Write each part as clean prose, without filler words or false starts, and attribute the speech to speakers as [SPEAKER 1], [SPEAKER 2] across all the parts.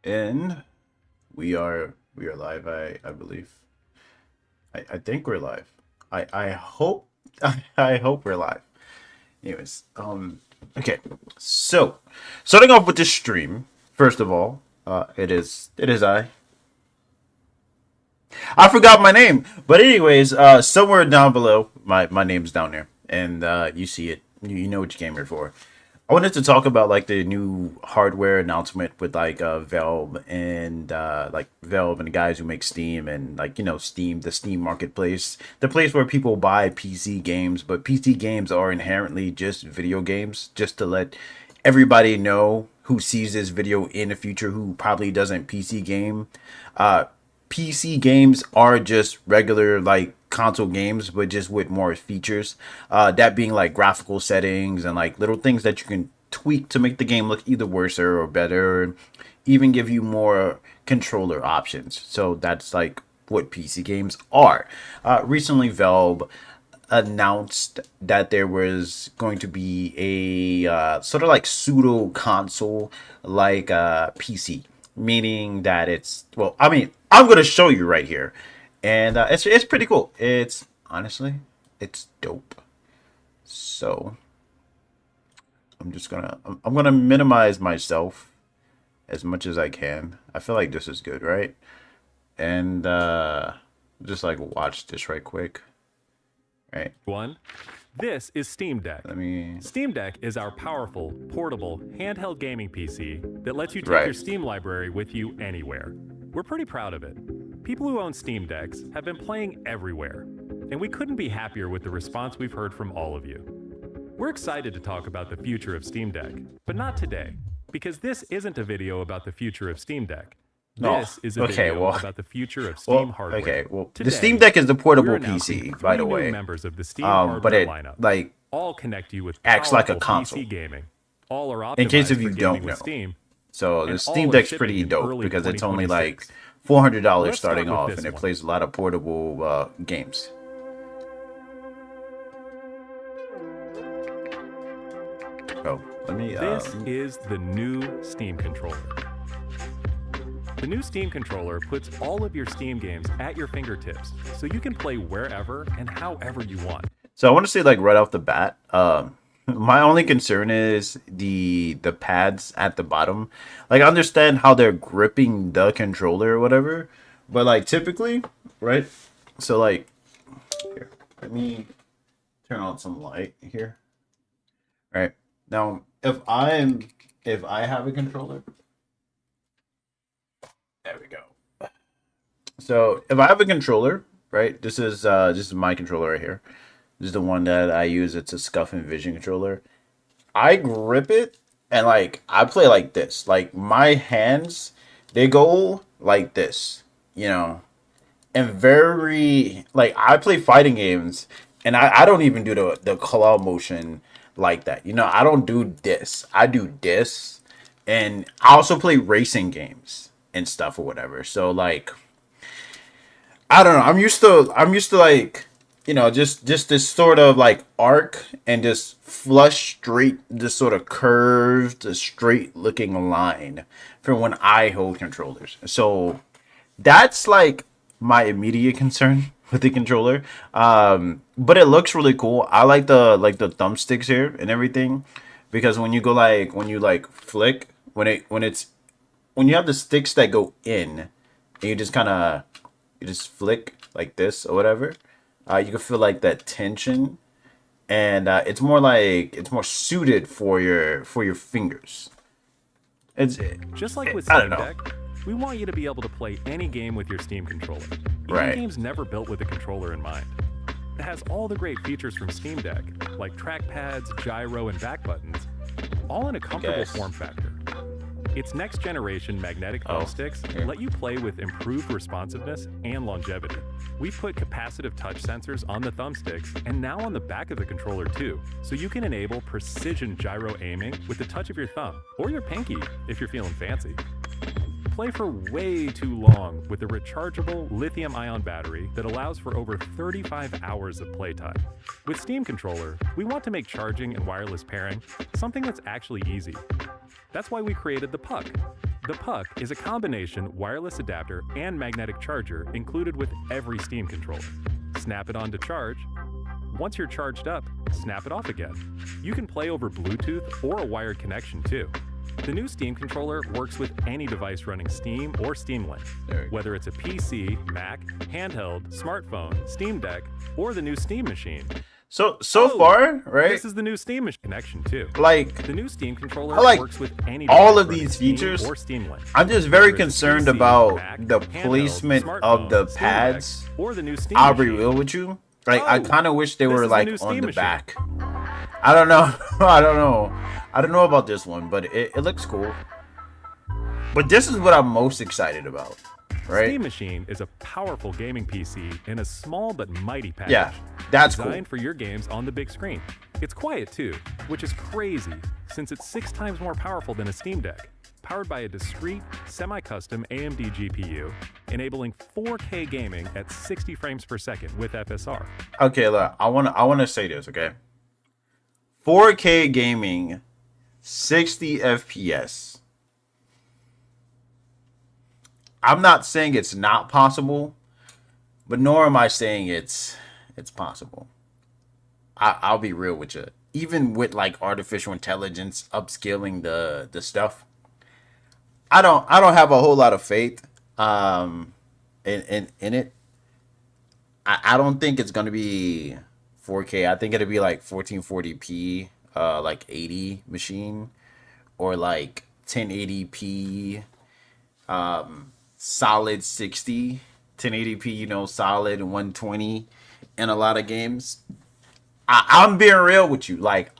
[SPEAKER 1] And we are live, I believe. I think we're live. I hope I hope we're live. Anyways, okay. So, starting off with this stream, first of all, it is I forgot my name. But anyways, somewhere down below, my name's down there, and you see it. You know what you came here for. I wanted to talk about like the new hardware announcement with like Valve and the guys who make Steam and like Steam, the Steam marketplace, the place where people buy PC games, but PC games are inherently just video games. Just to let everybody know who sees this video in the future who probably doesn't PC game, uh, PC games are just regular like console games, but just with more features. That being like graphical settings and like little things that you can tweak to make the game look either worse or better, or even give you more controller options. So that's like what PC games are. Recently, Valve announced that there was going to be a sort of like pseudo console like PC, meaning that it's well, I mean, I'm gonna show you right here, and it's pretty cool. It's honestly, it's dope. So I'm gonna minimize myself as much as I can. I feel like this is good, right? And just like watch this right quick, right?
[SPEAKER 2] One, this is Steam Deck.
[SPEAKER 1] Let me.
[SPEAKER 2] Steam Deck is our powerful, portable, handheld gaming PC that lets you take
[SPEAKER 1] Right.
[SPEAKER 2] your Steam library with you anywhere. We're pretty proud of it. People who own Steam Decks have been playing everywhere, and we couldn't be happier with the response we've heard from all of you. We're excited to talk about the future of Steam Deck, but not today, because this isn't a video about the future of Steam Deck.
[SPEAKER 1] No.
[SPEAKER 2] This is a
[SPEAKER 1] Okay,
[SPEAKER 2] video
[SPEAKER 1] well-
[SPEAKER 2] about the future of Steam
[SPEAKER 1] Well,
[SPEAKER 2] hardware.
[SPEAKER 1] okay. Well, the
[SPEAKER 2] Today,
[SPEAKER 1] Steam Deck is the portable
[SPEAKER 2] we're announcing
[SPEAKER 1] PC, by the
[SPEAKER 2] three new
[SPEAKER 1] way.
[SPEAKER 2] members of the Steam hardware
[SPEAKER 1] But it
[SPEAKER 2] lineup.
[SPEAKER 1] like
[SPEAKER 2] All connect you with
[SPEAKER 1] acts like a
[SPEAKER 2] powerful
[SPEAKER 1] console.
[SPEAKER 2] PC gaming. All are
[SPEAKER 1] In case
[SPEAKER 2] optimized
[SPEAKER 1] if you
[SPEAKER 2] for
[SPEAKER 1] don't
[SPEAKER 2] gaming with
[SPEAKER 1] know.
[SPEAKER 2] Steam.
[SPEAKER 1] So
[SPEAKER 2] And
[SPEAKER 1] the Steam
[SPEAKER 2] all are
[SPEAKER 1] Deck's
[SPEAKER 2] shipping
[SPEAKER 1] pretty
[SPEAKER 2] in
[SPEAKER 1] dope
[SPEAKER 2] early
[SPEAKER 1] because it's only like
[SPEAKER 2] 2026.
[SPEAKER 1] $400
[SPEAKER 2] Let's start
[SPEAKER 1] starting
[SPEAKER 2] with
[SPEAKER 1] off,
[SPEAKER 2] this
[SPEAKER 1] and it
[SPEAKER 2] one.
[SPEAKER 1] plays a lot of portable games. Oh, let me.
[SPEAKER 2] This is the new Steam controller. The new Steam controller puts all of your Steam games at your fingertips, so you can play wherever and however you want.
[SPEAKER 1] So I want to say like right off the bat, my only concern is the pads at the bottom. Like I understand how they're gripping the controller or whatever, but like typically, right? So like, here, let me turn on some light here. Right now, if I have a controller, there we go. So if I have a controller, right? This is my controller right here. This is the one that I use. It's a Scuff and Vision controller. I grip it and like I play like this. Like my hands, they go like this, and very like I play fighting games, and I don't even do the claw motion like that. I don't do this. I do this, and I also play racing games and stuff or whatever. So like I don't know. I'm used to like just this sort of like arc and just flush straight, this sort of curved, straight looking line from when I hold controllers. So that's like my immediate concern with the controller. But it looks really cool. I like the thumbsticks here and everything because when you like flick when you have the sticks that go in and you just flick like this or whatever, you can feel like that tension, and it's more suited for your fingers. It's
[SPEAKER 2] Just like with
[SPEAKER 1] I don't
[SPEAKER 2] Steam
[SPEAKER 1] know.
[SPEAKER 2] Deck, we want you to be able to play any game with your Steam controller. Even
[SPEAKER 1] Right.
[SPEAKER 2] games never built with a controller in mind. It has all the great features from Steam Deck, like trackpads, gyro, and back buttons, all in a comfortable
[SPEAKER 1] Yes.
[SPEAKER 2] form factor. Its next generation magnetic
[SPEAKER 1] Oh,
[SPEAKER 2] thumbsticks
[SPEAKER 1] here.
[SPEAKER 2] let you play with improved responsiveness and longevity. We've put capacitive touch sensors on the thumbsticks and now on the back of the controller too, so you can enable precision gyro aiming with the touch of your thumb or your pinky if you're feeling fancy. Play for way too long with a rechargeable lithium-ion battery that allows for over 35 hours of playtime. With Steam Controller, we want to make charging and wireless pairing something that's actually easy. That's why we created the Puck. The Puck is a combination wireless adapter and magnetic charger included with every Steam controller. Snap it on to charge. Once you're charged up, snap it off again. You can play over Bluetooth or a wired connection too. The new Steam controller works with any device running Steam or Steam Link, whether it's a PC, Mac, handheld, smartphone, Steam Deck, or the new Steam machine.
[SPEAKER 1] So far, right?
[SPEAKER 2] This is the new Steam machine connection too.
[SPEAKER 1] Like,
[SPEAKER 2] The new Steam controller
[SPEAKER 1] I like
[SPEAKER 2] works with any
[SPEAKER 1] all
[SPEAKER 2] device
[SPEAKER 1] of
[SPEAKER 2] running
[SPEAKER 1] these
[SPEAKER 2] Steam
[SPEAKER 1] features.
[SPEAKER 2] or Steam Link.
[SPEAKER 1] I'm just very
[SPEAKER 2] Whether it's a
[SPEAKER 1] concerned
[SPEAKER 2] PC,
[SPEAKER 1] about
[SPEAKER 2] Mac,
[SPEAKER 1] the
[SPEAKER 2] handheld,
[SPEAKER 1] placement of the
[SPEAKER 2] smartphone, Steam Deck,
[SPEAKER 1] pads.
[SPEAKER 2] or the new Steam
[SPEAKER 1] I'll be
[SPEAKER 2] machine.
[SPEAKER 1] real with you. Like, I
[SPEAKER 2] Oh,
[SPEAKER 1] kind of wish they
[SPEAKER 2] this
[SPEAKER 1] were
[SPEAKER 2] is the
[SPEAKER 1] like
[SPEAKER 2] new
[SPEAKER 1] on
[SPEAKER 2] Steam
[SPEAKER 1] the
[SPEAKER 2] machine.
[SPEAKER 1] back. I don't know. I don't know. I don't know about this one, but it looks cool. But this is what I'm most excited about, right?
[SPEAKER 2] Steam Machine is a powerful gaming PC in a small but mighty package.
[SPEAKER 1] Yeah, that's cool.
[SPEAKER 2] Designed for your games on the big screen. It's quiet too, which is crazy since it's 6 times more powerful than a Steam Deck. Powered by a discrete, semi-custom AMD GPU, enabling 4K gaming at 60 frames per second with FSR.
[SPEAKER 1] Okay, look, I wanna say this, okay? 4K gaming, 60 FPS. I'm not saying it's not possible, but nor am I saying it's possible. I'll be real with you. Even with like artificial intelligence upscaling the stuff, I don't have a whole lot of faith in it. I don't think it's gonna be 4K. I think it'll be like 1440p, like 80 machine, or like 1080p, solid 60, 1080p, you know, solid 120 in a lot of games. I'm being real with you. Like,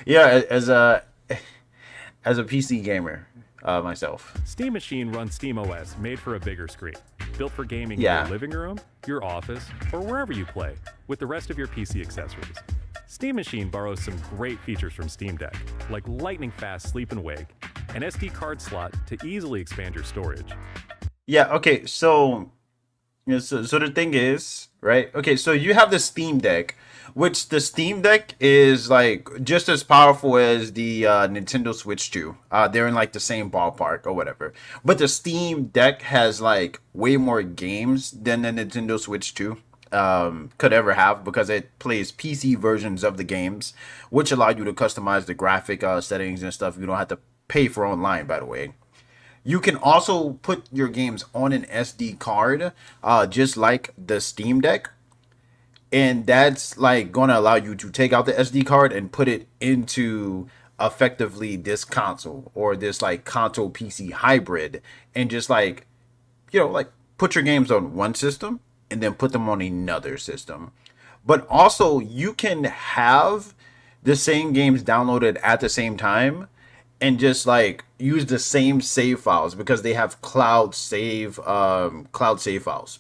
[SPEAKER 1] yeah, as a PC gamer myself.
[SPEAKER 2] Steam Machine runs SteamOS made for a bigger screen, built for gaming
[SPEAKER 1] Yeah.
[SPEAKER 2] in your living room, your office, or wherever you play, with the rest of your PC accessories. Steam Machine borrows some great features from Steam Deck, like lightning fast sleep and wake, an SD card slot to easily expand your storage.
[SPEAKER 1] Yeah. Okay. So, yeah, so the thing is, right? Okay. So you have the Steam Deck, which the Steam Deck is like just as powerful as the Nintendo Switch 2. They're in like the same ballpark or whatever. But the Steam Deck has like way more games than the Nintendo Switch 2 could ever have, because it plays PC versions of the games, which allow you to customize the graphic settings and stuff. You don't have to pay for online, by the way. You can also put your games on an SD card, just like the Steam Deck. And that's like going to allow you to take out the SD card and put it into effectively this console, or this like console PC hybrid, and just like, you know, like put your games on one system and then put them on another system. But also, you can have the same games downloaded at the same time and just like use the same save files, because they have cloud save files.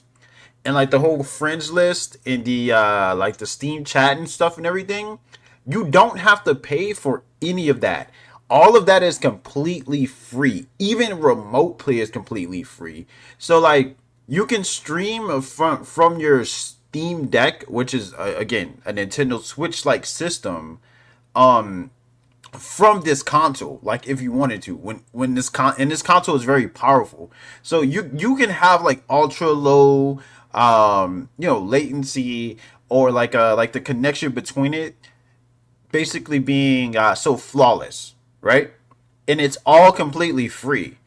[SPEAKER 1] And like the whole friends list in the like the Steam chat and stuff and everything, you don't have to pay for any of that. All of that is completely free. Even remote play is completely free. So like, you can stream from your Steam Deck, which is again a Nintendo Switch like system, from this console, like if you wanted to, when this console is very powerful. So you can have like ultra low you know, latency, or like the connection between it basically being so flawless, right? And it's all completely free.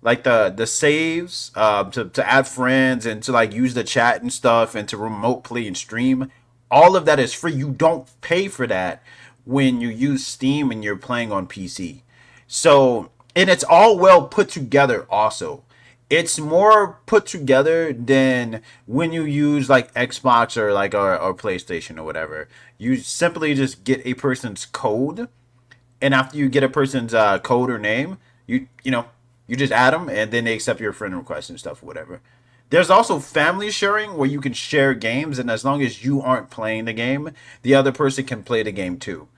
[SPEAKER 1] Like the saves, to add friends and to like use the chat and stuff and to remote play and stream, all of that is free. You don't pay for that when you use Steam and you're playing on PC. So, and it's all well put together also. It's more put together than when you use like Xbox or like or PlayStation or whatever. You simply just get a person's code, and after you get a person's code or name, you know, you just add them, and then they accept your friend request and stuff, whatever. There's also family sharing, where you can share games, and as long as you aren't playing the game, the other person can play the game too.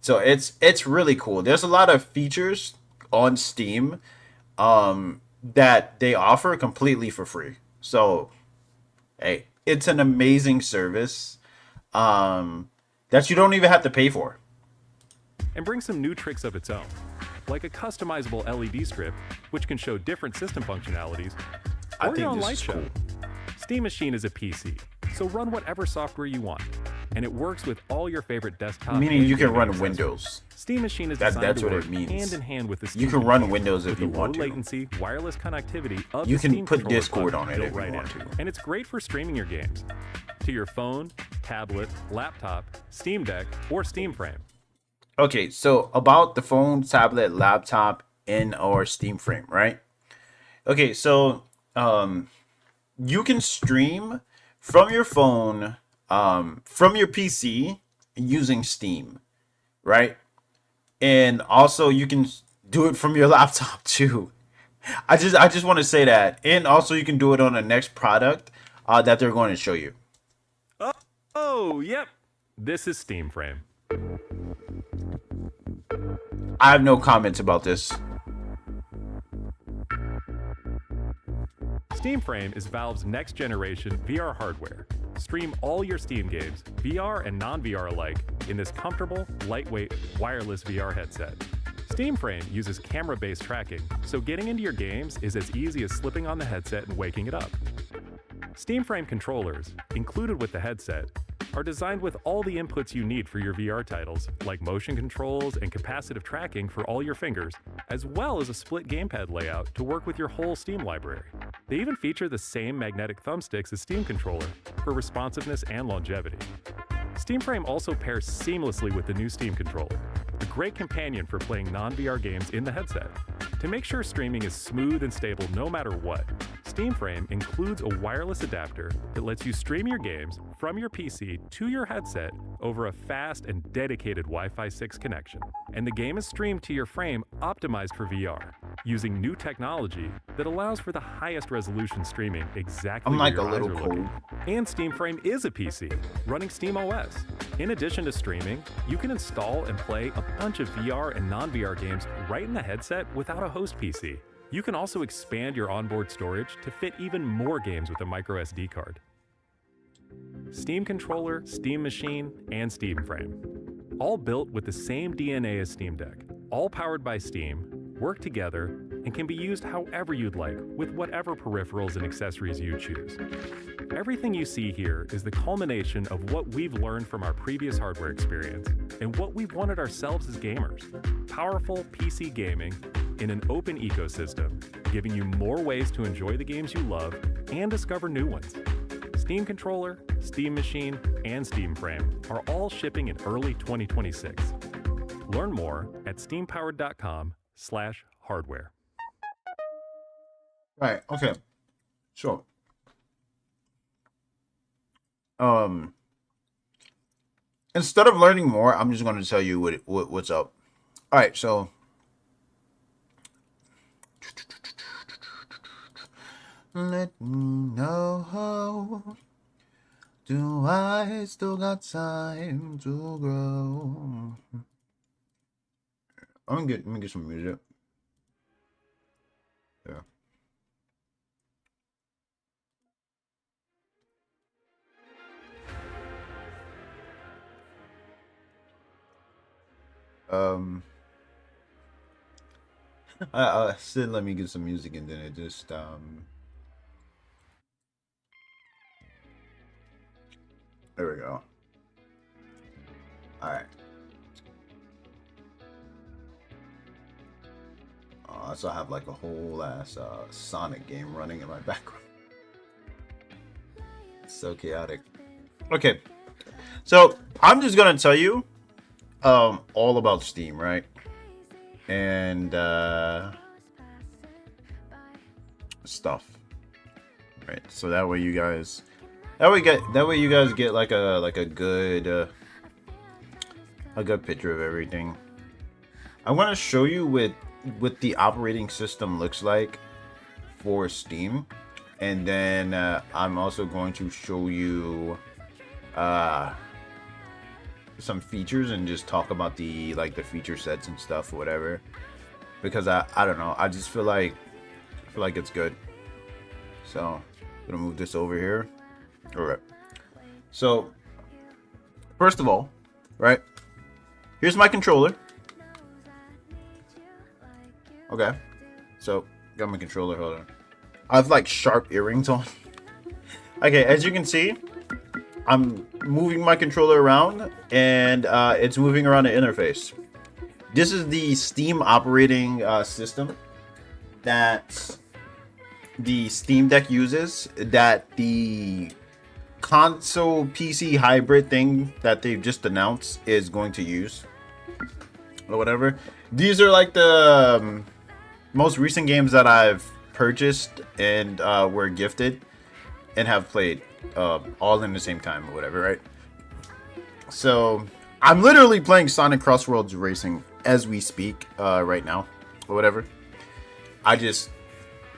[SPEAKER 1] So it's really cool. There's a lot of features on Steam that they offer completely for free. So hey, it's an amazing service that you don't even have to pay for.
[SPEAKER 2] And brings some new tricks of its own. like a customizable LED strip, which can show different system functionalities,
[SPEAKER 1] I
[SPEAKER 2] or your
[SPEAKER 1] think
[SPEAKER 2] own
[SPEAKER 1] this
[SPEAKER 2] light
[SPEAKER 1] is
[SPEAKER 2] show.
[SPEAKER 1] cool.
[SPEAKER 2] Steam Machine is a PC, so run whatever software you want, and it works with all your favorite desktop.
[SPEAKER 1] Meaning
[SPEAKER 2] and
[SPEAKER 1] you can
[SPEAKER 2] gaming
[SPEAKER 1] run
[SPEAKER 2] accessories.
[SPEAKER 1] Windows.
[SPEAKER 2] Steam Machine is designed
[SPEAKER 1] That's
[SPEAKER 2] to
[SPEAKER 1] what
[SPEAKER 2] work
[SPEAKER 1] it means.
[SPEAKER 2] hand in hand with the Steam
[SPEAKER 1] You can run
[SPEAKER 2] controller,
[SPEAKER 1] Windows if
[SPEAKER 2] with
[SPEAKER 1] you
[SPEAKER 2] the
[SPEAKER 1] want
[SPEAKER 2] low
[SPEAKER 1] to.
[SPEAKER 2] latency wireless connectivity of
[SPEAKER 1] You
[SPEAKER 2] the
[SPEAKER 1] can
[SPEAKER 2] Steam
[SPEAKER 1] put
[SPEAKER 2] controller
[SPEAKER 1] Discord
[SPEAKER 2] plug
[SPEAKER 1] on it
[SPEAKER 2] built
[SPEAKER 1] if you
[SPEAKER 2] right
[SPEAKER 1] want
[SPEAKER 2] in.
[SPEAKER 1] to.
[SPEAKER 2] And it's great for streaming your games to your phone, tablet, laptop, Steam Deck, or Steam Frame.
[SPEAKER 1] Okay, so about the phone, tablet, laptop, and or Steam Frame, right? Okay, so you can stream from your phone, from your PC using Steam, right? And also you can do it from your laptop too. I just want to say that, and also you can do it on the next product that they're going to show you.
[SPEAKER 2] Oh, yep. This is Steam Frame.
[SPEAKER 1] I have no comments about this.
[SPEAKER 2] Steam Frame is Valve's next generation VR hardware. Stream all your Steam games, VR and non-VR alike, in this comfortable, lightweight, wireless VR headset. Steam Frame uses camera-based tracking, so getting into your games is as easy as slipping on the headset and waking it up. Steam Frame controllers, included with the headset, are designed with all the inputs you need for your VR titles, like motion controls and capacitive tracking for all your fingers, as well as a split gamepad layout to work with your whole Steam library. They even feature the same magnetic thumbsticks as Steam controller for responsiveness and longevity. Steam Frame also pairs seamlessly with the new Steam controller, a great companion for playing non-VR games in the headset. To make sure streaming is smooth and stable no matter what, Steam Frame includes a wireless adapter that lets you stream your games from your PC to your headset over a fast and dedicated Wi-Fi 6 connection. And the game is streamed to your frame optimized for VR, using new technology that allows for the highest resolution streaming exactly
[SPEAKER 1] I'm
[SPEAKER 2] where
[SPEAKER 1] like
[SPEAKER 2] your
[SPEAKER 1] a
[SPEAKER 2] eyes
[SPEAKER 1] little
[SPEAKER 2] are
[SPEAKER 1] cold.
[SPEAKER 2] looking. And Steam Frame is a PC, running Steam OS. In addition to streaming, you can install and play a bunch of VR and non-VR games right in the headset without a host PC. You can also expand your onboard storage to fit even more games with a micro SD card. Steam controller, Steam Machine, and Steam Frame. All built with the same DNA as Steam Deck, all powered by Steam, work together, and can be used however you'd like with whatever peripherals and accessories you choose. Everything you see here is the culmination of what we've learned from our previous hardware experience and what we've wanted ourselves as gamers. Powerful PC gaming in an open ecosystem, giving you more ways to enjoy the games you love and discover new ones. Steam Controller, Steam Machine, and Steam Frame are all shipping in early 2026. Learn more at steampowered.com/hardware.
[SPEAKER 1] Right. Okay. Sure. Instead of learning more, I'm just going to tell you what's up. All right. So. Let me know. Do I still got time to grow? Let me get some music. Yeah. I said let me get some music, and then it just there we go. All right. So I have like a whole ass Sonic game running in my background. It's so chaotic. Okay, so I'm just gonna tell you all about Steam, right? And stuff, right? So that way you guys get like a good picture of everything. I want to show you what the operating system looks like for Steam, and then I'm also going to show you some features and just talk about the feature sets and stuff or whatever, because I don't know, I just feel like it's good. So I'm gonna move this over here. All right, so first of all, right, here's my controller. Okay. So got my controller. Hold on. I have like sharp earrings on. Okay, as you can see, I'm moving my controller around, and it's moving around the interface. This is the Steam operating system that the Steam Deck uses, that the console PC hybrid thing that they've just announced is going to use, or whatever. These are like the most recent games that I've purchased and were gifted and have played all in the same time or whatever, right? So I'm literally playing Sonic Crossroads Racing as we speak right now or whatever. I just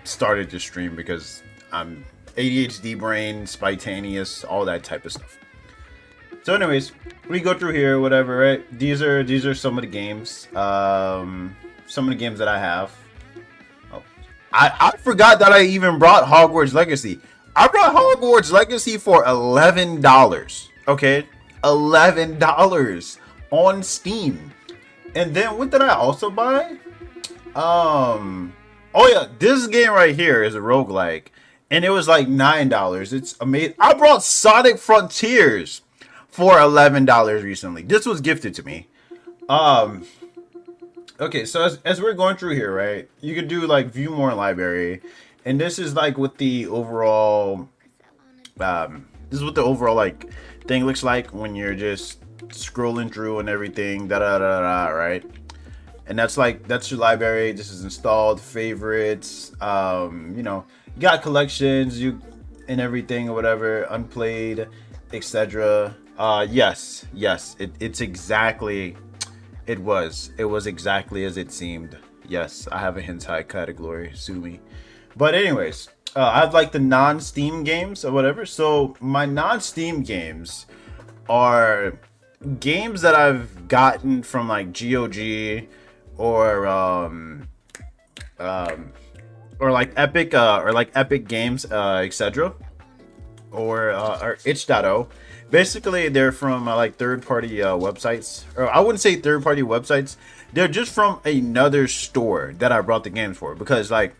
[SPEAKER 1] started to stream because I'm ADHD brain, spontaneous, all that type of stuff. So anyways, we go through here, whatever, right? These are some of the games. Some of the games that I have. Oh, I forgot that I even brought Hogwarts Legacy. I brought Hogwarts Legacy for $11. Okay? $11 on Steam. And then what did I also buy? Oh yeah, this game right here is a roguelike, and it was like $9. It's amazing. I brought Sonic Frontiers for $11 recently. This was gifted to me. Okay, so as we're going through here, right, you could do like view more library, and this is like what the overall this is what the overall like thing looks like when you're just scrolling through and everything, right? And that's your library. This is installed favorites. You know, you got collections, you and everything or whatever, unplayed, etc. Yes, it's exactly. It was exactly as it seemed. Yes, I have a hentai category. Sue me. But anyways, I have like the non-Steam games or whatever. So my non-Steam games are games that I've gotten from like GOG or like Epic Games, etc. or itch.io. Basically, they're from like third-party websites, or I wouldn't say third-party websites. They're just from another store that I brought the games for, because like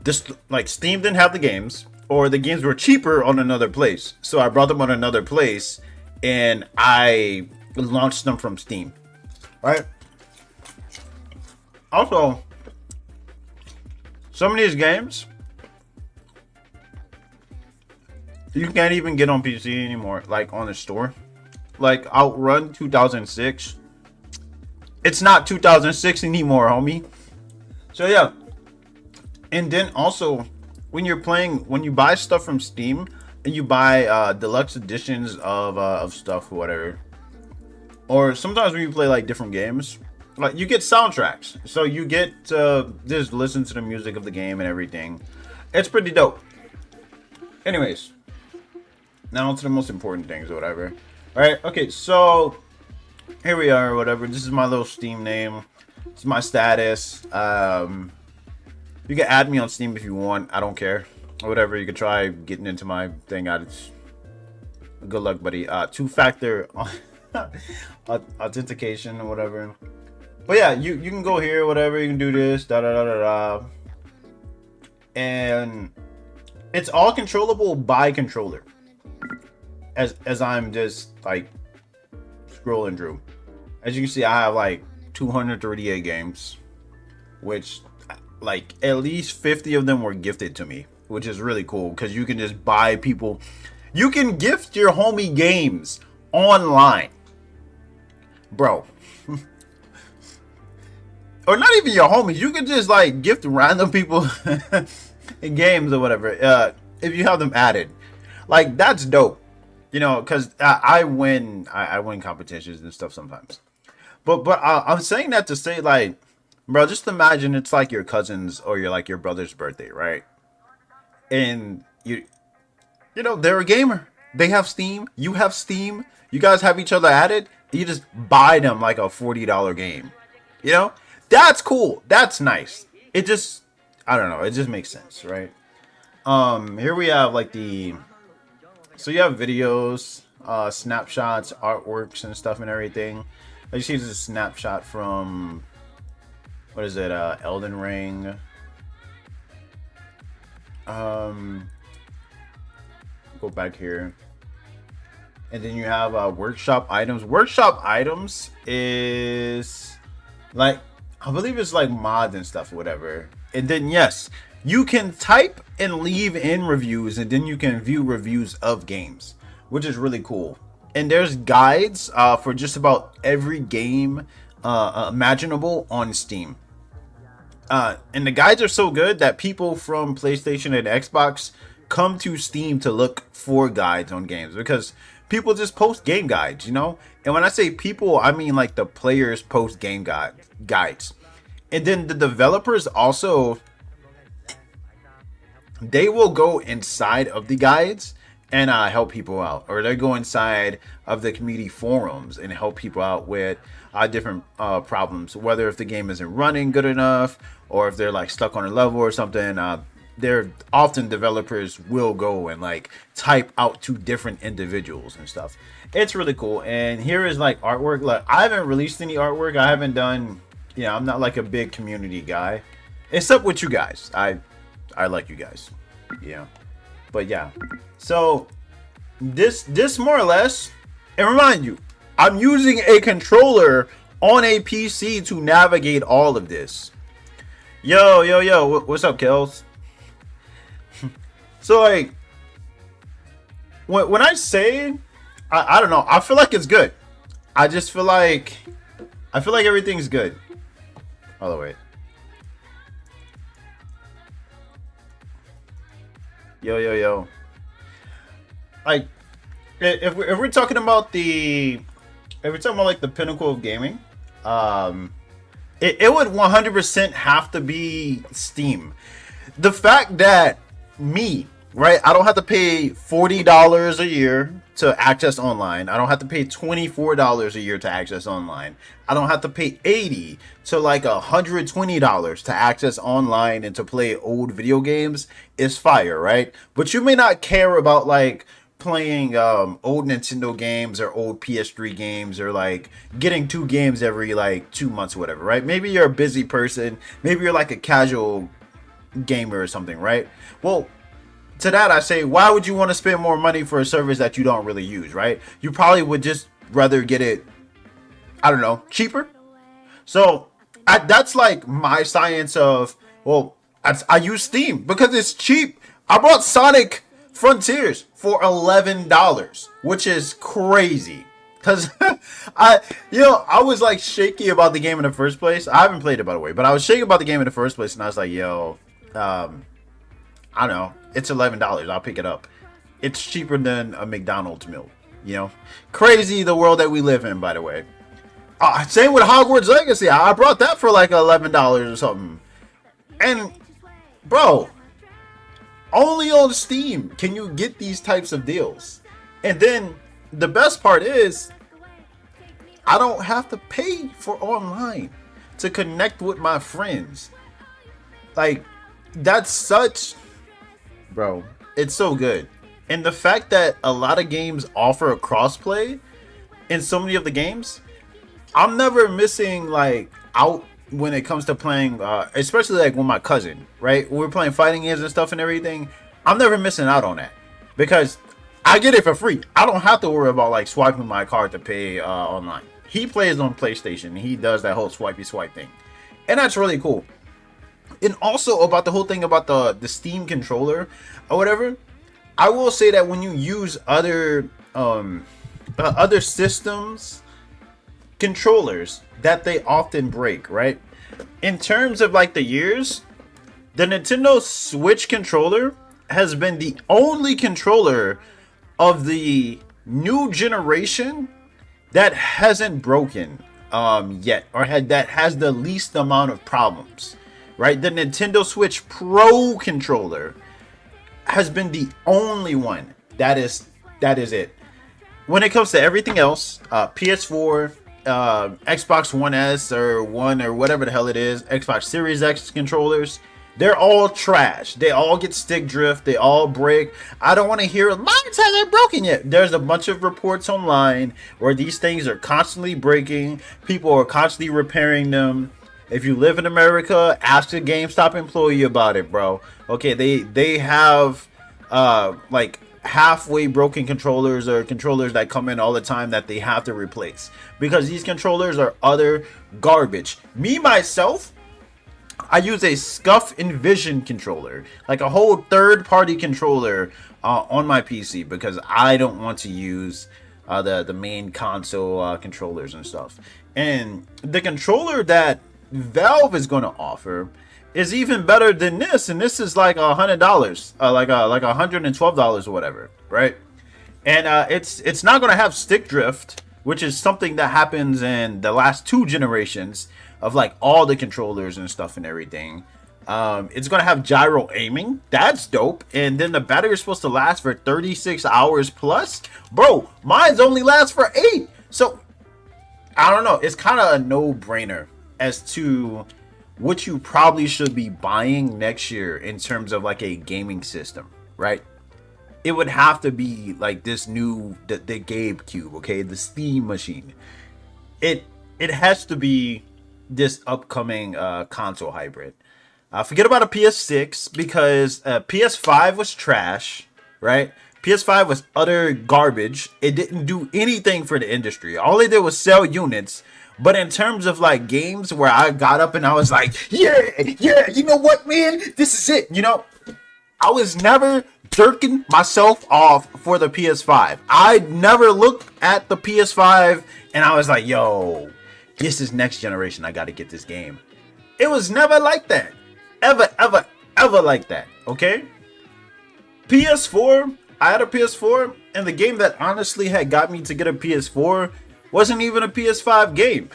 [SPEAKER 1] this, like Steam didn't have the games, or the games were cheaper on another place, so I brought them on another place, and I launched them from Steam, right? Also, some of these games you can't even get on PC anymore, like on the store. Like Outrun 2006. It's not 2006 anymore, homie. So yeah. And then also, when you buy stuff from Steam and you buy deluxe editions of stuff or whatever, or sometimes when you play like different games, like you get soundtracks. So you get to just listen to the music of the game and everything. It's pretty dope. Anyways, now to the most important things or whatever. Alright, okay, so here we are or whatever. This is my little Steam name. This is my status. You can add me on Steam if you want. I don't care. Or whatever, you can try getting into my thing. Good luck, buddy. Two-factor authentication or whatever. But yeah, you can go here, whatever. You can do this, and it's all controllable by controller. As I'm just like scrolling through, as you can see, I have like 238 games, which like at least 50 of them were gifted to me, which is really cool because you can just buy people. You can gift your homie games online, bro. Or not even your homies. You can just like gift random people in games or whatever. If you have them added, like that's dope. You know, because I win competitions and stuff sometimes. But I'm saying that to say, like, bro, just imagine it's like your cousin's or your brother's birthday, right? And you know, they're a gamer. They have Steam. You have Steam. You guys have each other added. You just buy them like a $40 game. You know, that's cool. That's nice. It just, I don't know. It just makes sense, right? Here we have like so you have videos, snapshots, artworks, and stuff and everything. As you see, this is a snapshot from what is it? Elden Ring. Um, go back here. And then you have workshop items. Workshop items is like, I believe it's like mods and stuff, whatever. And then yes, you can type and leave in reviews, and then you can view reviews of games, which is really cool. And there's guides for just about every game imaginable on Steam. And the guides are so good that people from PlayStation and Xbox come to Steam to look for guides on games, because people just post game guides, you know? And when I say people, I mean like the players post game guides. And then the developers also, they will go inside of the guides and help people out, or they go inside of the community forums and help people out with different problems, whether if the game isn't running good enough or if they're like stuck on a level or something. They're often, developers will go and like type out to different individuals and stuff. It's really cool. And here is like artwork. Like, I haven't released any artwork. I haven't done, I'm not like a big community guy, except with you guys. I like you guys, but yeah. So this more or less, and remind you, I'm using a controller on a PC to navigate all of this. Yo, what's up, Kels? So like, when I say, I don't know, I feel like it's good. I just feel like, everything's good. Oh wait. Yo. Like, if we're talking about like the pinnacle of gaming, it would 100% have to be Steam. The fact that right, I don't have to pay $40 a year to access online. I don't have to pay $24 a year to access online. I don't have to pay $80 to like $120 to access online and to play old video games is fire, right? But you may not care about like playing old Nintendo games or old PS3 games, or like getting 2 games every like 2 months or whatever, right? Maybe you're a busy person. Maybe you're like a casual gamer or something, right? Well, to that I say, why would you want to spend more money for a service that you don't really use, right? You probably would just rather get it, I don't know, cheaper. So that's like my science of, well, I use Steam because it's cheap. I bought Sonic Frontiers for $11, which is crazy. Cause I was like shaky about the game in the first place. I haven't played it, by the way, but I was shaky about the game in the first place, and I was like, I don't know, it's $11. I'll pick it up. It's cheaper than a McDonald's meal. Crazy the world that we live in, by the way. Same with Hogwarts Legacy. I brought that for like $11 or something. And bro, only on Steam can you get these types of deals. And then the best part is, I don't have to pay for online to connect with my friends. Like, that's such, bro, it's so good. And the fact that a lot of games offer a crossplay in so many of the games, I'm never missing like out when it comes to playing, especially like with my cousin, right? When we're playing fighting games and stuff and everything, I'm never missing out on that because I get it for free. I don't have to worry about like swiping my card to pay online. He plays on PlayStation. He does that whole swipey swipe thing, and that's really cool. And also about the whole thing about the Steam controller or whatever, I will say that when you use other systems controllers, that they often break, right? In terms of like the years, the Nintendo Switch controller has been the only controller of the new generation that hasn't broken yet, or that has the least amount of problems, right? The Nintendo Switch Pro controller has been the only one that is it. When it comes to everything else, PS4, Xbox One S or One or whatever the hell it is, Xbox Series X controllers, they're all trash. They all get stick drift. They all break. I don't want to hear mine hasn't broken yet. There's a bunch of reports online where these things are constantly breaking. People are constantly repairing them. If you live in America, ask a GameStop employee about it, bro. Okay, they have like halfway broken controllers or controllers that come in all the time that they have to replace because these controllers are utter garbage. Me myself, I use a Scuff Envision controller, like a whole third-party controller on my PC because I don't want to use the main console controllers and stuff. And the controller that Valve is going to offer is even better than this, and this is like $100, like $112 or whatever, right? And it's not going to have stick drift, which is something that happens in the last 2 generations of like all the controllers and stuff and everything. It's going to have gyro aiming. That's dope. And then the battery is supposed to last for 36 hours plus. Bro, mine's only lasts for 8. So I don't know. It's kind of a no-brainer as to what you probably should be buying next year in terms of like a gaming system, right? It would have to be like this new the GameCube, okay, the Steam machine. It has to be this upcoming console hybrid. Forget about a PS6 because PS5 was trash, right? PS5 was utter garbage. It didn't do anything for the industry. All it did was sell units. But in terms of like games where I got up and I was like, yeah, you know what, man? This is it. You know, I was never jerking myself off for the PS5. I never looked at the PS5 and I was like, yo, this is next generation. I got to get this game. It was never like that. Ever like that. Okay? PS4, I had a PS4, and the game that honestly had got me to get a PS4 wasn't even a PS5 game.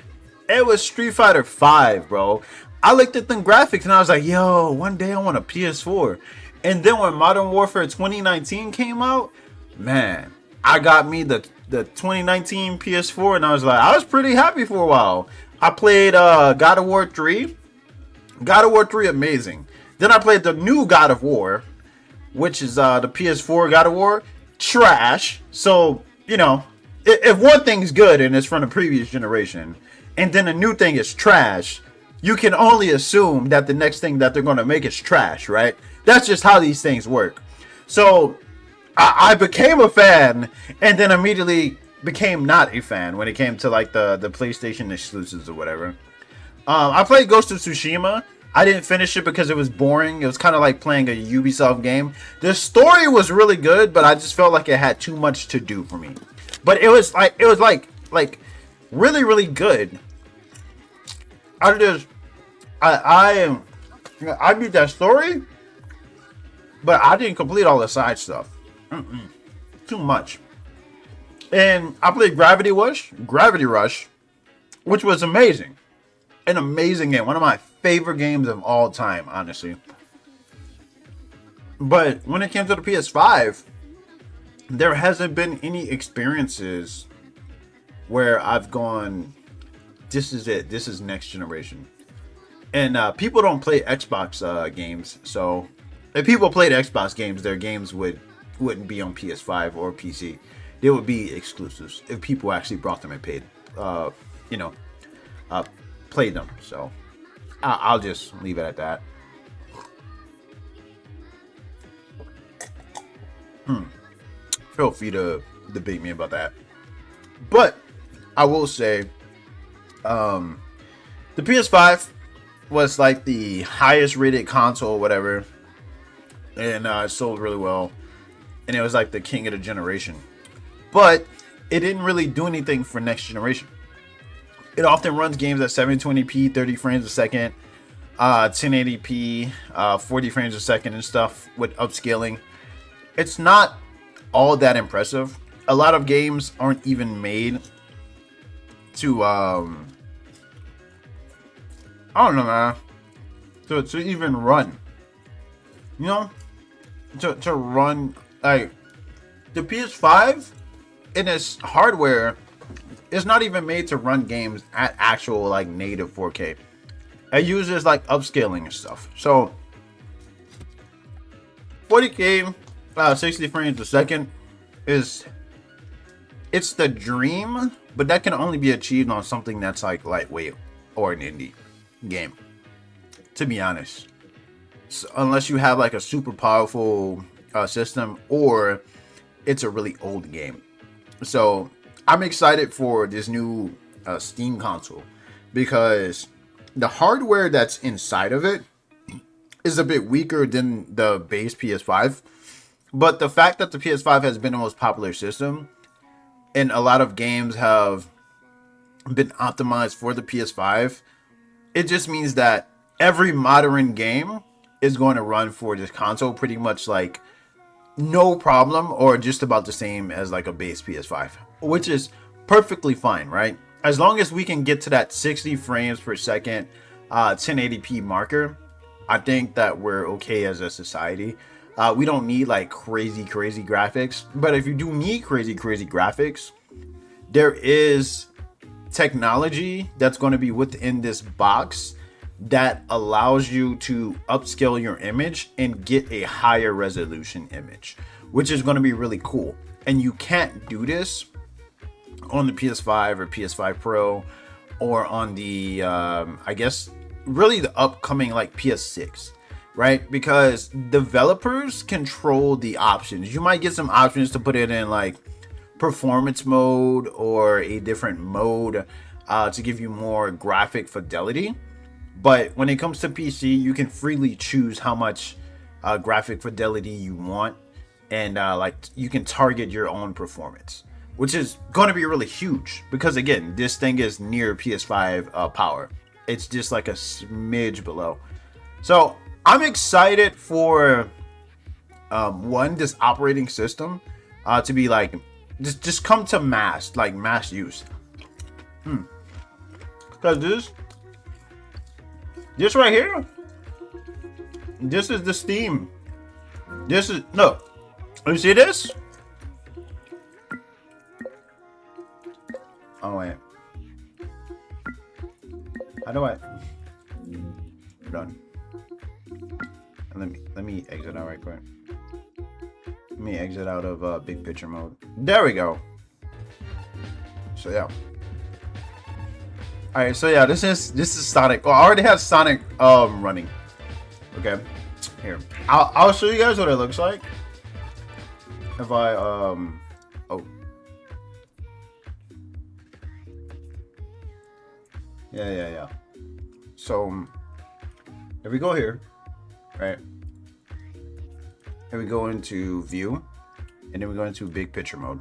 [SPEAKER 1] It was Street Fighter 5, bro. I looked at the graphics and I was like, yo, one day I want a PS4. And then when Modern Warfare 2019 came out, man, I got me the 2019 PS4 and I was pretty happy for a while. I played God of War 3. God of War 3, amazing. Then I played the new God of War, which is the PS4 God of War. Trash. So, you know, if one thing's good and it's from the previous generation, and then the new thing is trash, you can only assume that the next thing that they're going to make is trash, right? That's just how these things work. So I became a fan and then immediately became not a fan when it came to like the PlayStation exclusives or whatever. I played Ghost of Tsushima. I didn't finish it because it was boring. It was kind of like playing a Ubisoft game. The story was really good, but I just felt like it had too much to do for me. But it was like really, really good. I beat that story, but I didn't complete all the side stuff. Too much. And I played Gravity Rush, which was amazing. An amazing game. One of my favorite games of all time, honestly. But when it came to the PS5, there hasn't been any experiences where I've gone, this is it. This is next generation. And people don't play Xbox games. So if people played Xbox games, their games wouldn't be on PS5 or PC. They would be exclusives if people actually brought them and paid, played them. So I'll just leave it at that. Feel free to debate me about that. But I will say, the PS5 was like the highest rated console or whatever, and it sold really well, and it was like the king of the generation. But it didn't really do anything for next generation. It often runs games at 720p, 30 frames a second, 1080p, 40 frames a second and stuff with upscaling. It's not all that impressive. A lot of games aren't even made to I don't know, man, to even run, you know, to run. Like the PS5 in its hardware is not even made to run games at actual like native 4K. It uses like upscaling and stuff. So 40K, 60 frames a second it's the dream, but that can only be achieved on something that's like lightweight or an indie. game, to be honest. So, unless you have like a super powerful system, or it's a really old game. So I'm excited for this new Steam console because the hardware that's inside of it is a bit weaker than the base PS5. But the fact that the PS5 has been the most popular system and a lot of games have been optimized for the PS5, it just means that every modern game is going to run for this console pretty much like no problem, or just about the same as like a base PS5, which is perfectly fine, right? As long as we can get to that 60 frames per second 1080p marker, I think that we're okay as a society. We don't need like crazy graphics, but if you do need crazy graphics, there is technology that's going to be within this box that allows you to upscale your image and get a higher resolution image, which is going to be really cool. And you can't do this on the PS5 or PS5 Pro, or on the I guess really the upcoming like PS6, right? Because developers control the options. You might get some options to put it in like performance mode or a different mode to give you more graphic fidelity. But when it comes to PC, you can freely choose how much graphic fidelity you want, and like you can target your own performance, which is going to be really huge because again, this thing is near PS5 power. It's just like a smidge below. So I'm excited for this operating system to be like just come to mass use. Because this right here, this is the Steam. This is no. You see this? Oh wait. How do I? Done. Let me exit out right quick. Let me exit out of big picture mode. There we go. So yeah. All right. So yeah, this is Sonic. Oh, I already have Sonic running. Okay. Here, I'll show you guys what it looks like. If I oh. Yeah. So if we go here, right? And we go into view, and then we go into big picture mode.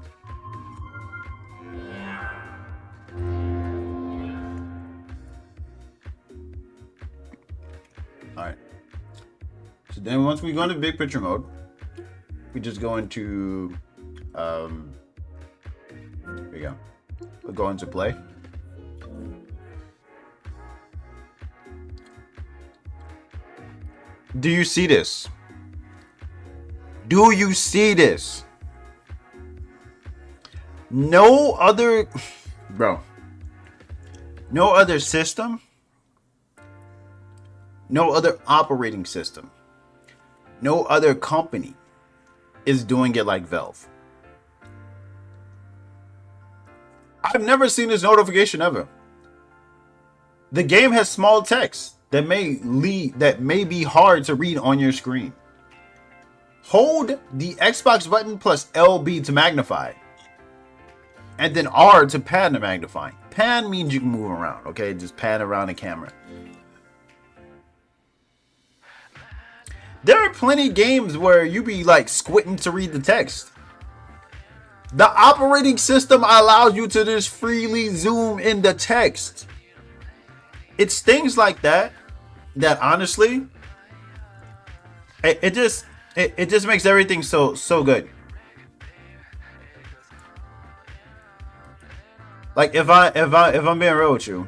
[SPEAKER 1] All right. So then once we go into big picture mode, we just go into here we go. We'll go into play. Do you see this? Do you see this? No other, bro. No other system. No other operating system. No other company is doing it like Valve. I've never seen this notification ever. The game has small text that may be hard to read on your screen. Hold the Xbox button plus LB to magnify, and then R to pan to magnify. Pan means you can move around, okay? Just pan around the camera. There are plenty of games where you be like squinting to read the text. The operating system allows you to just freely zoom in the text. It's things like that honestly, it just makes everything so good. Like if I'm being real with you,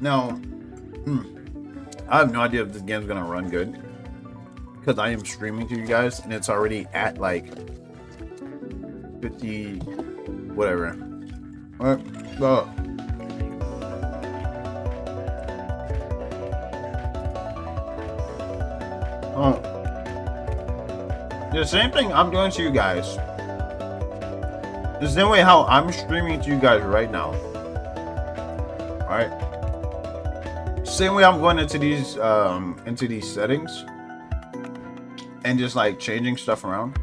[SPEAKER 1] now, I have no idea if this game's gonna run good because I am streaming to you guys and it's already at like 50 whatever. All right, go. the same thing I'm doing to you guys. The same way how I'm streaming to you guys right now. Alright? Same way I'm going into these settings and just like changing stuff around.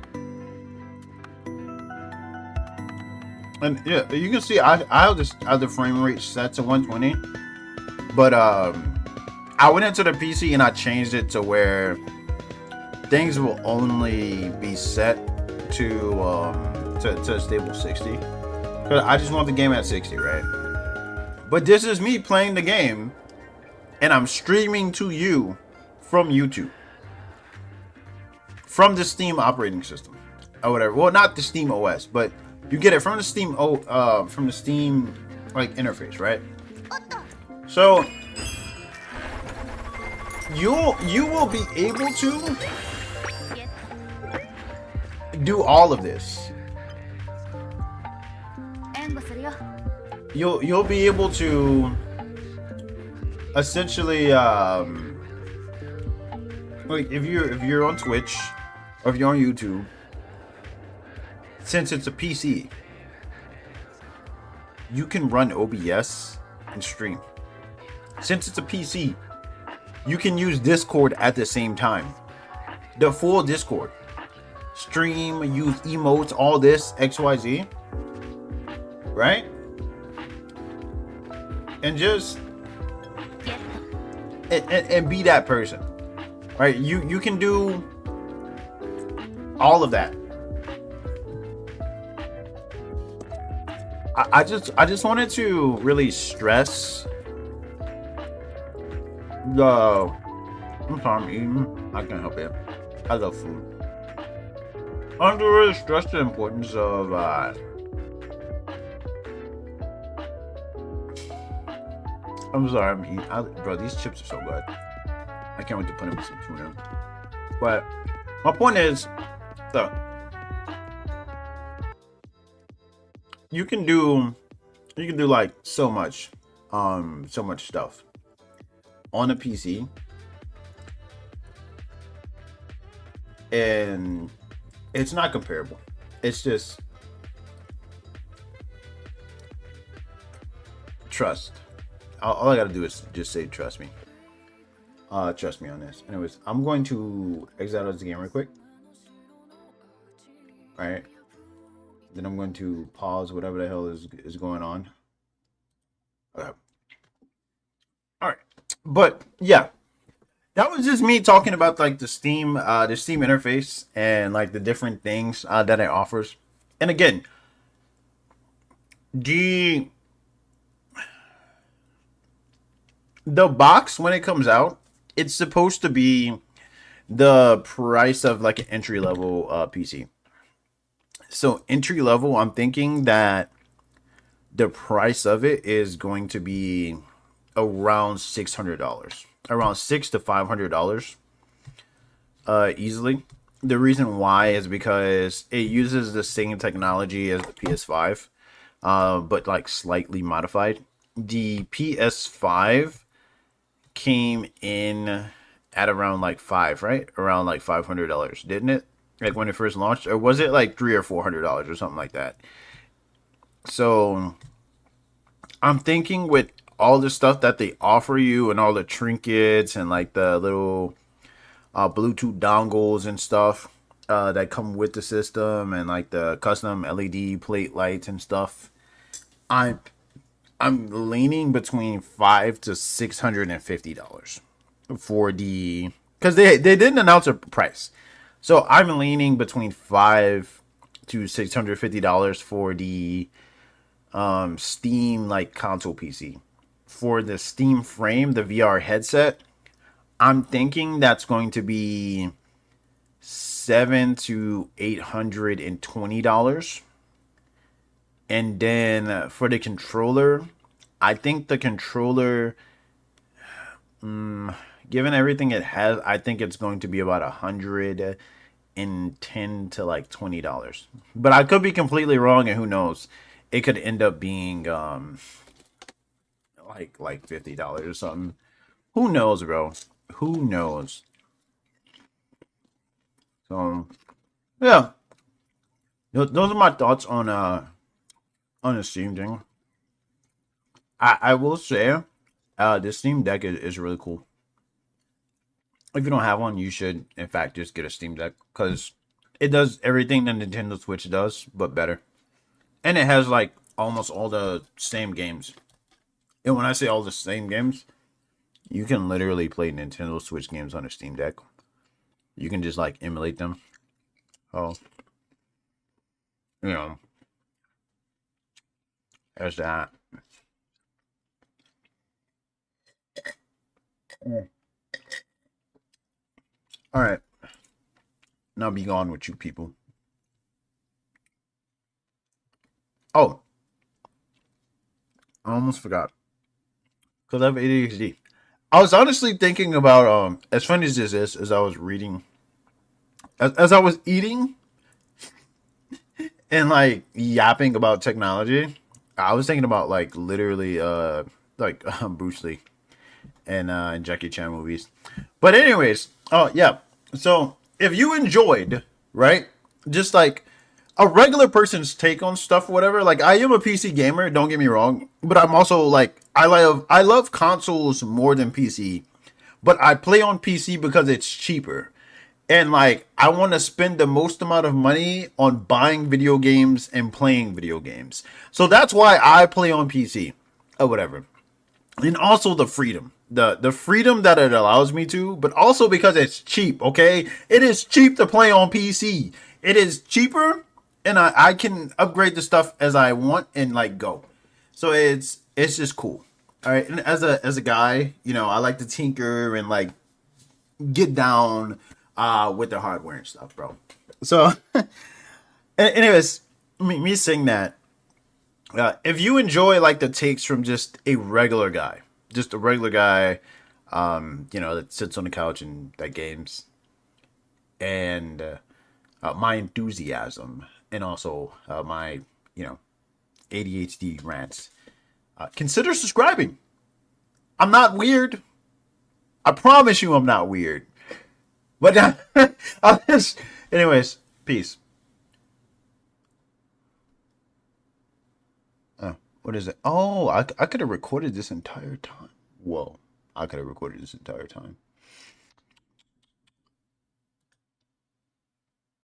[SPEAKER 1] And yeah, you can see I have the frame rate set to 120. But I went into the PC and I changed it to where things will only be set to a stable 60. Cause I just want the game at 60, right? But this is me playing the game, and I'm streaming to you from YouTube, from the Steam operating system, or whatever. Well, not the Steam OS, but you get it from the Steam like interface, right? So you will be able to do all of this. You'll be able to essentially like if you're on Twitch or if you're on YouTube, since it's a PC, you can run OBS and stream. Since it's a PC, you can use Discord at the same time. The full Discord. Stream, use emotes, all this, XYZ. Right? And just and be that person. Right? You can do all of that. I just wanted to really stress I'm sorry, I'm eating. I can't help it. I love food. I want to really stress the importance of I'm sorry, I'm eating. Bro, these chips are so good. I can't wait to put them with some tuna. But my point is, so you can do like so much stuff on a PC, and it's not comparable. It's just trust. All I gotta do is just say trust me. Trust me on this. Anyways, I'm going to exit out of this game real quick. All right. Then I'm going to pause whatever the hell is going on. Okay. All right. But yeah, that was just me talking about like the Steam interface and like the different things that it offers. And again, the box when it comes out, it's supposed to be the price of like an entry level PC. So entry level, I'm thinking that the price of it is going to be around $600, around $600 to $500, easily. The reason why is because it uses the same technology as the PS5, but like slightly modified. The PS5 came in at around like right? Around like $500, didn't it? Like when it first launched, or was it like $300 or $400 or something like that? So I'm thinking with all the stuff that they offer you and all the trinkets and like the little Bluetooth dongles and stuff that come with the system and like the custom LED plate lights and stuff, I'm leaning between $500 to $650 for the, because they didn't announce a price. So I'm leaning between $500 to $650 for the Steam like console PC. For the Steam frame, the VR headset, I'm thinking that's going to be $700 to $820. And then for the controller, I think the controller, given everything it has, I think it's going to be about $110 to like $20. But I could be completely wrong, and who knows? It could end up being like $50 or something. Who knows, bro? Who knows? So Yeah, those are my thoughts on the Steam thing. I will say, the Steam Deck is really cool. If you don't have one, you should, in fact, just get a Steam Deck because it does everything the Nintendo Switch does, but better. And it has like almost all the same games. And when I say all the same games, you can literally play Nintendo Switch games on a Steam Deck. You can just like emulate them. Oh, you know, there's that. Mm. All right, now be gone with you people. Oh, I almost forgot because I have ADHD. I was honestly thinking about as funny as this is, as I was reading, as I was eating and like yapping about technology, I was thinking about like literally like Bruce Lee and Jackie Chan movies. But anyways, oh yeah. So if you enjoyed, right, just like a regular person's take on stuff, whatever. Like I am a PC gamer, don't get me wrong, but I'm also like I love consoles more than PC, but I play on PC because it's cheaper. And like I want to spend the most amount of money on buying video games and playing video games. So that's why I play on PC or whatever. And also the freedom. The freedom that it allows me to, but also because it's cheap, okay? It is cheap to play on PC. It is cheaper and I can upgrade the stuff as I want and like go. So it's just cool. All right. And as a guy, I like to tinker and like get down with the hardware and stuff, bro. So, anyways, me saying that, if you enjoy like the takes from just a regular guy, that sits on the couch and that games, and my enthusiasm, and also my you know ADHD rants, consider subscribing. I'm not weird. I promise you, I'm not weird. But I'll just, anyways, peace. What is it? Oh, I could have recorded this entire time. Whoa, I could have recorded this entire time.